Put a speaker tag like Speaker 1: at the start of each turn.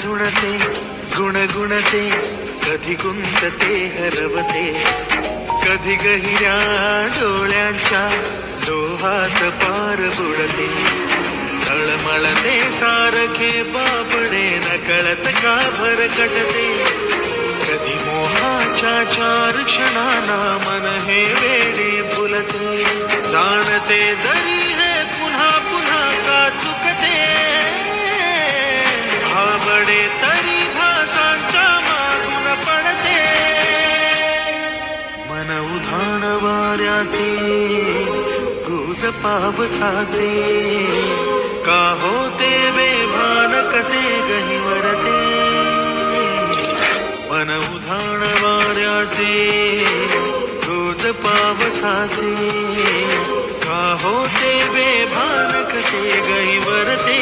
Speaker 1: झुणझुणते गुणगुणते कधी गुंतते हरवते कधी गहिऱ्या डोळ्यांच्या डोहात पार बुडते तळमळते सारखे बाबडे नकळत का भरकटते कधी मोहाच्या चार क्षणांना मन हे वेडे फुलते जाणते जरी हे पुन्हा पुन्हा का चुकते भाबडे तरी भासांच्या मागून पडते मन उधाण वाऱ्याचे गुज पावसाचे का होते बेभान कसे गहिवरते मन उधाण वाऱ्याचे रोज पावसाचे का होते बेभान कसे गहिवरते